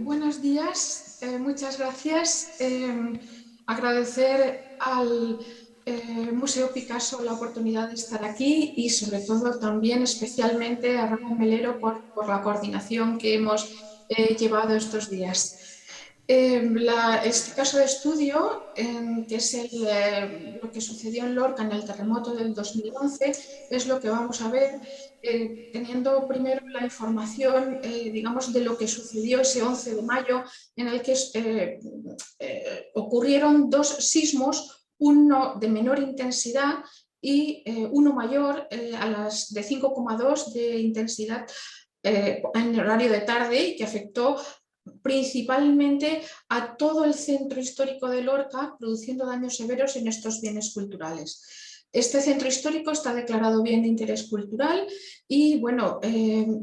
Buenos días, muchas gracias. Agradecer al Museo Picasso la oportunidad de estar aquí y sobre todo también especialmente a Ramón Melero por la coordinación que hemos llevado estos días. Este caso de estudio, que es lo que sucedió en Lorca en el terremoto del 2011, es lo que vamos a ver, teniendo primero la información, digamos, de lo que sucedió ese 11 de mayo, en el que ocurrieron dos sismos, uno de menor intensidad y uno mayor, de 5,2 de intensidad en horario de tarde, y que afectó principalmente a todo el centro histórico de Lorca, produciendo daños severos en estos bienes culturales. Este centro histórico está declarado bien de interés cultural y, bueno,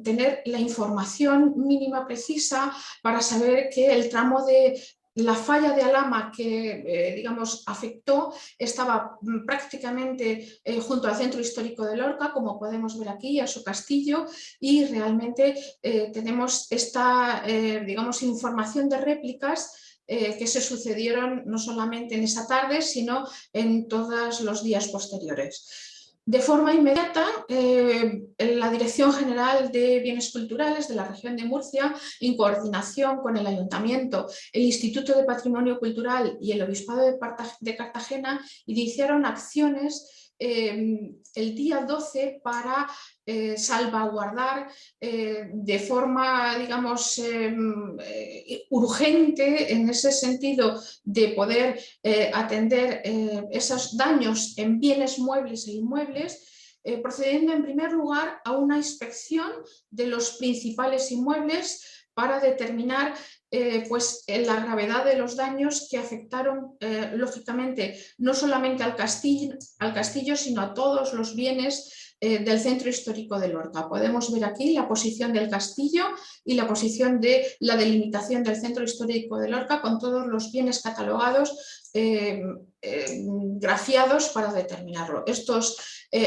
tener la información mínima precisa para saber que el tramo de la falla de Alhama que, digamos, afectó estaba prácticamente junto al centro histórico de Lorca, como podemos ver aquí, a su castillo, y realmente tenemos esta, digamos, información de réplicas que se sucedieron no solamente en esa tarde, sino en todos los días posteriores. De forma inmediata, la Dirección General de Bienes Culturales de la región de Murcia, en coordinación con el Ayuntamiento, el Instituto de Patrimonio Cultural y el Obispado de Cartagena, iniciaron acciones el día 12 para salvaguardar de forma, digamos, urgente, en ese sentido de poder atender esos daños en bienes muebles e inmuebles, procediendo en primer lugar a una inspección de los principales inmuebles para determinar pues, la gravedad de los daños que afectaron, lógicamente, no solamente al castillo, sino a todos los bienes del centro histórico de Lorca. Podemos ver aquí la posición del castillo y la posición de la delimitación del centro histórico de Lorca con todos los bienes catalogados, grafiados para determinarlo. Estas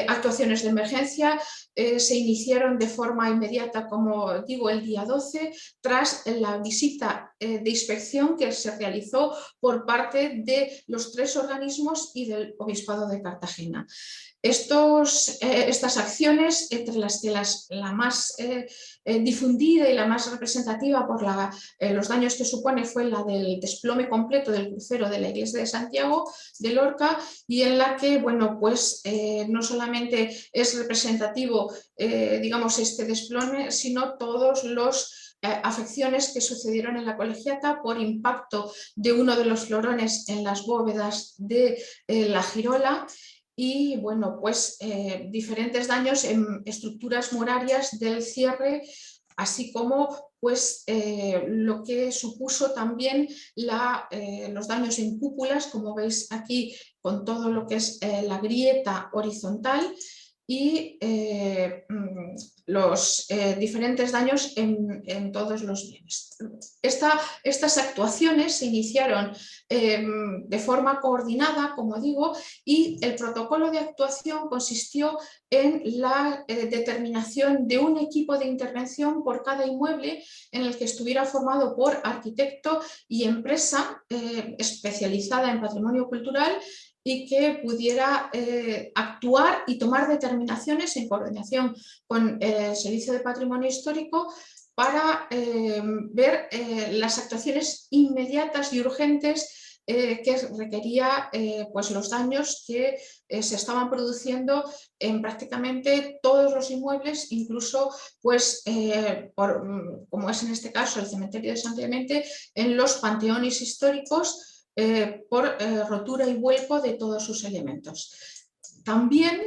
actuaciones de emergencia se iniciaron de forma inmediata, como digo, el día 12, tras la visita de inspección que se realizó por parte de los tres organismos y del Obispado de Cartagena. Estas acciones, entre las que la más difundida y la más representativa por los daños que supone, fue la del desplome completo del crucero de la iglesia de Santiago de Lorca, y en la que, bueno, pues no solamente es representativo, digamos, este desplome, sino todos los afecciones que sucedieron en la colegiata por impacto de uno de los florones en las bóvedas de la girola, y, bueno, pues diferentes daños en estructuras murarias del cierre, así como pues lo que supuso también los daños en cúpulas, como veis aquí, con todo lo que es la grieta horizontal, y los diferentes daños en todos los bienes. Estas actuaciones se iniciaron de forma coordinada, como digo, y el protocolo de actuación consistió en la determinación de un equipo de intervención por cada inmueble, en el que estuviera formado por arquitecto y empresa especializada en patrimonio cultural, y que pudiera actuar y tomar determinaciones en coordinación con el Servicio de Patrimonio Histórico para ver las actuaciones inmediatas y urgentes que requería pues los daños que se estaban produciendo en prácticamente todos los inmuebles, incluso pues, como es en este caso el cementerio de San Clemente, en los panteones históricos, por rotura y vuelco de todos sus elementos. También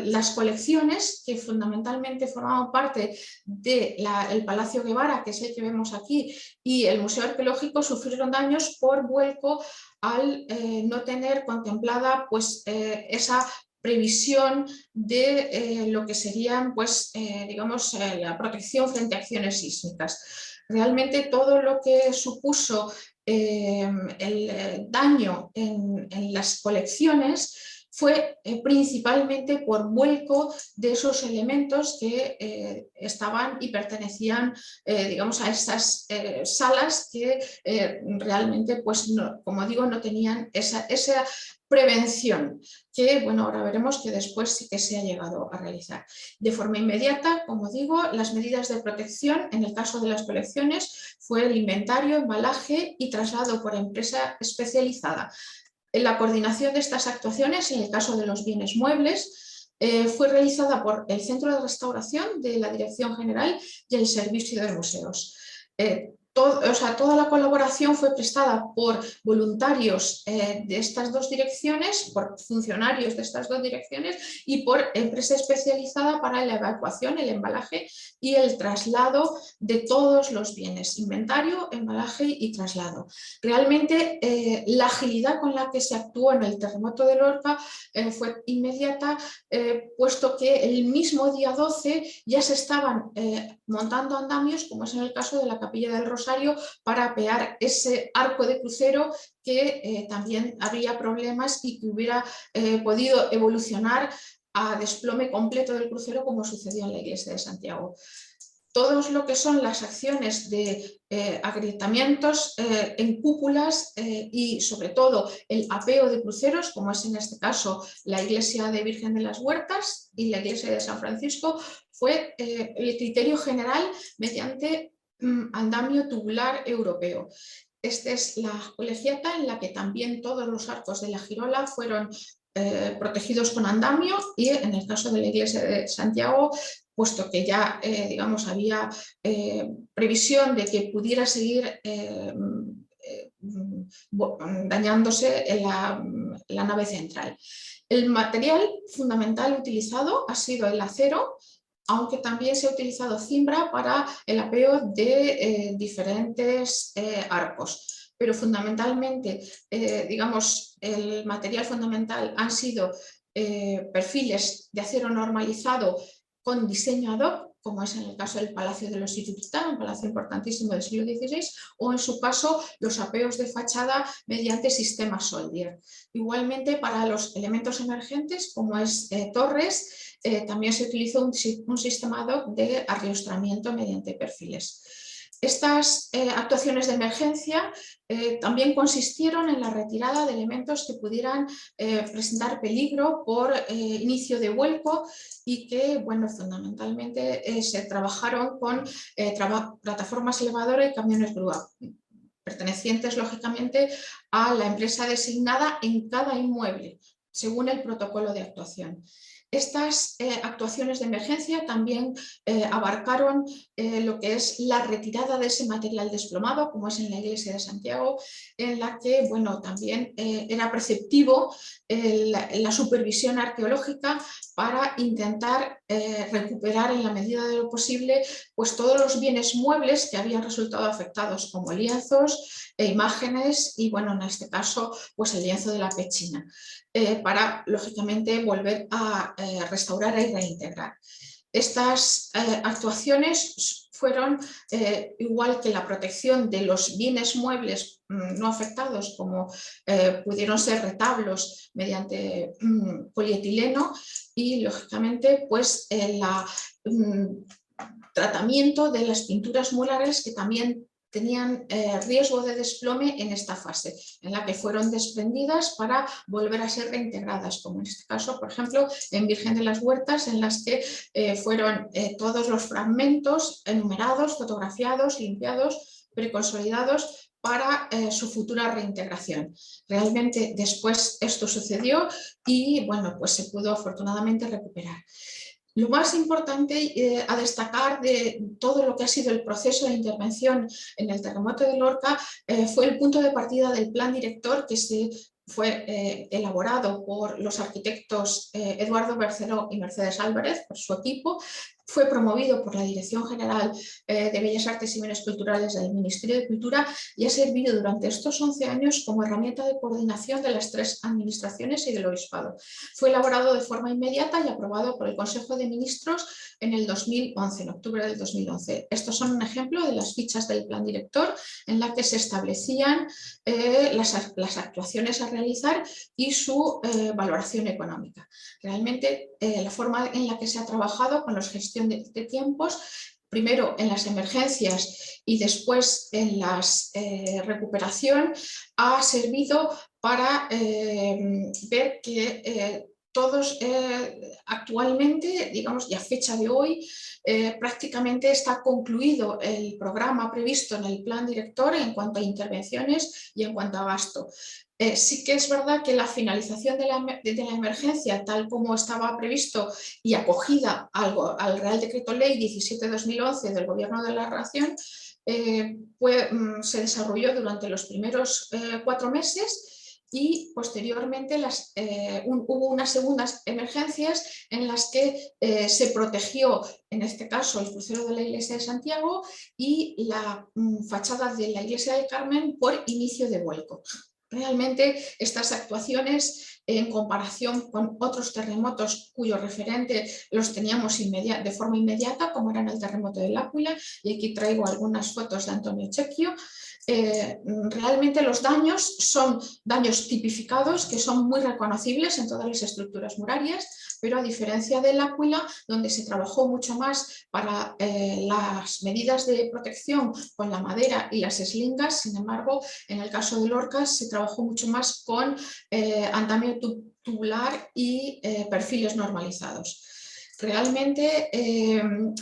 las colecciones, que fundamentalmente formaban parte del Palacio Guevara, que es el que vemos aquí, y el Museo Arqueológico, sufrieron daños por vuelco al no tener contemplada pues, esa previsión de lo que serían pues, digamos, la protección frente a acciones sísmicas. Realmente todo lo que supuso el daño en las colecciones fue principalmente por vuelco de esos elementos que estaban y pertenecían, digamos, a estas salas que realmente, pues, no, como digo, no tenían esa prevención, que bueno, ahora veremos que después sí que se ha llegado a realizar. De forma inmediata, como digo, las medidas de protección en el caso de las colecciones fue el inventario, embalaje y traslado por empresa especializada. La coordinación de estas actuaciones, en el caso de los bienes muebles, fue realizada por el Centro de Restauración de la Dirección General y el Servicio de Museos. Toda la colaboración fue prestada por voluntarios de estas dos direcciones, por funcionarios de estas dos direcciones y por empresa especializada para la evacuación, el embalaje y el traslado de todos los bienes, inventario, embalaje y traslado. Realmente la agilidad con la que se actuó en el terremoto de Lorca fue inmediata, puesto que el mismo día 12 ya se estaban montando andamios, como es en el caso de la Capilla del Rosario, para apear ese arco de crucero que también había problemas y que hubiera podido evolucionar a desplome completo del crucero, como sucedió en la iglesia de Santiago. Todo lo que son las acciones de agrietamientos en cúpulas y sobre todo el apeo de cruceros, como es en este caso la iglesia de Virgen de las Huertas y la iglesia de San Francisco, fue el criterio general mediante andamio tubular europeo. Esta es la colegiata en la que también todos los arcos de la girola fueron protegidos con andamio, y en el caso de la iglesia de Santiago, puesto que ya digamos, había previsión de que pudiera seguir dañándose la nave central. El material fundamental utilizado ha sido el acero, aunque también se ha utilizado cimbra para el apeo de diferentes arcos. Pero fundamentalmente, digamos, el material fundamental han sido perfiles de acero normalizado con diseño ad hoc, como es en el caso del Palacio de los Iturrittà, un palacio importantísimo del siglo XVI, o en su caso los apeos de fachada mediante sistema Soldier. Igualmente, para los elementos emergentes, como es torres, también se utilizó un sistema ad hoc de arriostramiento mediante perfiles. Estas actuaciones de emergencia también consistieron en la retirada de elementos que pudieran presentar peligro por inicio de vuelco, y que, bueno, fundamentalmente se trabajaron con plataformas elevadoras y camiones grúa, pertenecientes lógicamente a la empresa designada en cada inmueble, según el protocolo de actuación. Estas actuaciones de emergencia también abarcaron lo que es la retirada de ese material desplomado, como es en la iglesia de Santiago, en la que, bueno, también era preceptivo la supervisión arqueológica para intentar recuperar en la medida de lo posible pues todos los bienes muebles que habían resultado afectados, como lienzos e imágenes, y bueno, en este caso pues el lienzo de la pechina, para lógicamente volver a restaurar y reintegrar. Estas actuaciones fueron, igual que la protección de los bienes muebles no afectados, como pudieron ser retablos mediante polietileno, y lógicamente pues el tratamiento de las pinturas murales, que también tenían riesgo de desplome en esta fase, en la que fueron desprendidas para volver a ser reintegradas, como en este caso, por ejemplo, en Virgen de las Huertas, en las que fueron todos los fragmentos enumerados, fotografiados, limpiados, preconsolidados para su futura reintegración. Realmente después esto sucedió y bueno, pues se pudo afortunadamente recuperar. Lo más importante a destacar de todo lo que ha sido el proceso de intervención en el terremoto de Lorca fue el punto de partida del plan director, que fue elaborado por los arquitectos Eduardo Berceró y Mercedes Álvarez, por su equipo, fue promovido por la Dirección General de Bellas Artes y Bienes Culturales del Ministerio de Cultura y ha servido durante estos 11 años como herramienta de coordinación de las 3 administraciones y del Obispado. Fue elaborado de forma inmediata y aprobado por el Consejo de Ministros en el 2011, en octubre del 2011. Estos son un ejemplo de las fichas del plan director en la que se establecían las actuaciones a realizar y su valoración económica. Realmente la forma en la que se ha trabajado con la gestión de tiempos, primero en las emergencias y después en la recuperación, ha servido para ver que todos actualmente, digamos, y a fecha de hoy, prácticamente está concluido el programa previsto en el plan director en cuanto a intervenciones y en cuanto a gasto. Sí que es verdad que la finalización de la emergencia, tal como estaba previsto y acogida al Real Decreto Ley 17/2011 del Gobierno de la Nación, se desarrolló durante los primeros 4 meses y posteriormente hubo unas segundas emergencias en las que se protegió, en este caso, el crucero de la Iglesia de Santiago y la fachada de la Iglesia del Carmen por inicio de vuelco. Realmente estas actuaciones, en comparación con otros terremotos cuyo referente los teníamos de forma inmediata, como eran el terremoto de L'Aquila, y aquí traigo algunas fotos de Antonio Cecchio, realmente los daños son daños tipificados que son muy reconocibles en todas las estructuras murarias, pero a diferencia de L'Aquila, donde se trabajó mucho más para las medidas de protección con la madera y las eslingas, sin embargo, en el caso de Lorca se trabajó mucho más con andamio tubular y perfiles normalizados. Realmente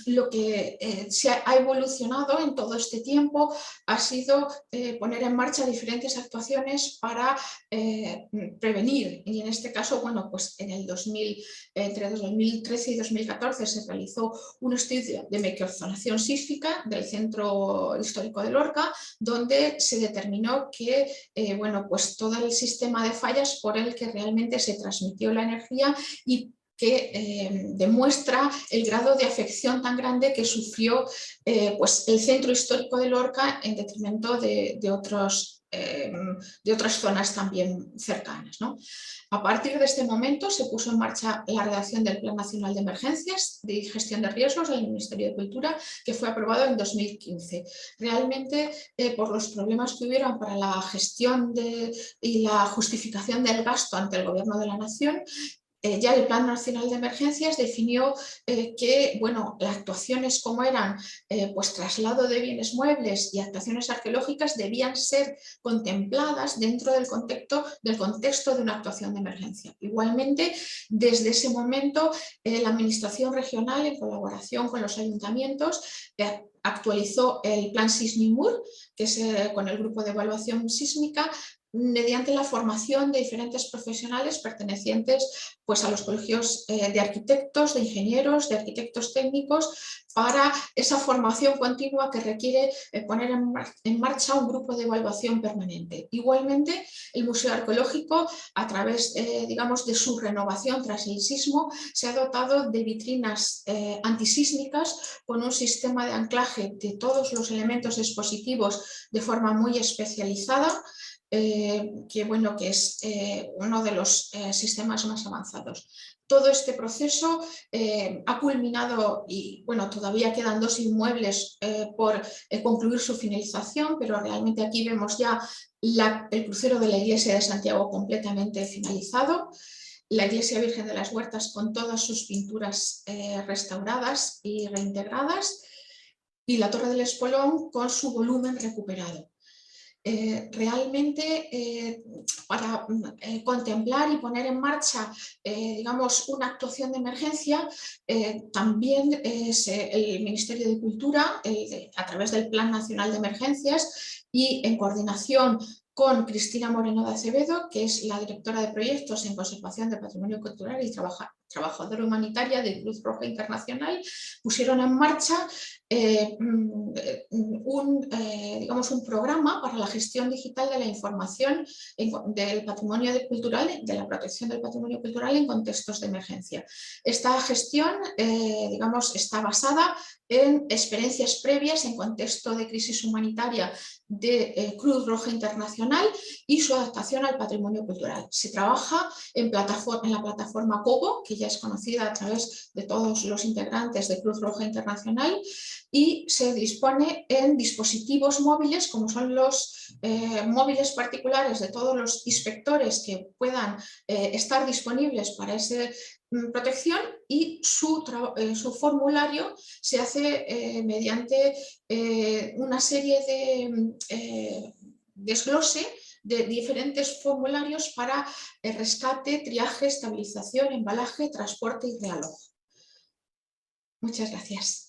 lo que se ha evolucionado en todo este tiempo ha sido poner en marcha diferentes actuaciones para prevenir, y en este caso, bueno, pues entre 2013 y 2014 se realizó un estudio de microzonación sísmica del centro histórico de Lorca, donde se determinó que bueno, pues todo el sistema de fallas por el que realmente se transmitió la energía y que demuestra el grado de afección tan grande que sufrió pues el centro histórico de Lorca en detrimento de otras zonas también cercanas, ¿no? A partir de este momento se puso en marcha la redacción del Plan Nacional de Emergencias y Gestión de Riesgos del Ministerio de Cultura, que fue aprobado en 2015. Realmente, por los problemas que hubieron para la gestión y la justificación del gasto ante el Gobierno de la Nación, ya el Plan Nacional de Emergencias definió que, bueno, las actuaciones como eran pues traslado de bienes muebles y actuaciones arqueológicas debían ser contempladas dentro del contexto de una actuación de emergencia. Igualmente, desde ese momento, la Administración Regional, en colaboración con los ayuntamientos, actualizó el Plan Sismimur, que es con el Grupo de Evaluación Sísmica, mediante la formación de diferentes profesionales pertenecientes pues, a los colegios de arquitectos, de ingenieros, de arquitectos técnicos, para esa formación continua que requiere poner en marcha un grupo de evaluación permanente. Igualmente, el Museo Arqueológico, a través digamos, de su renovación tras el sismo, se ha dotado de vitrinas antisísmicas con un sistema de anclaje de todos los elementos expositivos de forma muy especializada, que, bueno, que es uno de los sistemas más avanzados. Todo este proceso ha culminado y, bueno, todavía quedan 2 inmuebles por concluir su finalización, pero realmente aquí vemos ya el crucero de la Iglesia de Santiago completamente finalizado, la Iglesia Virgen de las Huertas con todas sus pinturas restauradas y reintegradas, y la Torre del Espolón con su volumen recuperado. Realmente para contemplar y poner en marcha digamos, una actuación de emergencia, también el Ministerio de Cultura, a través del Plan Nacional de Emergencias y en coordinación con Cristina Moreno de Acevedo, que es la directora de proyectos en conservación de patrimonio cultural y trabajadora humanitaria de Cruz Roja Internacional, pusieron en marcha digamos, un programa para la gestión digital de la información del patrimonio cultural, de la protección del patrimonio cultural en contextos de emergencia. Esta gestión digamos, está basada en experiencias previas en contexto de crisis humanitaria de Cruz Roja Internacional y su adaptación al patrimonio cultural. Se trabaja en la plataforma Cobo, que ya es conocida a través de todos los integrantes de Cruz Roja Internacional, y se dispone en dispositivos móviles, como son los móviles particulares de todos los inspectores que puedan estar disponibles para esa protección, y su formulario se hace mediante una serie de desglose de diferentes formularios para rescate, triaje, estabilización, embalaje, transporte y realojo. Muchas gracias.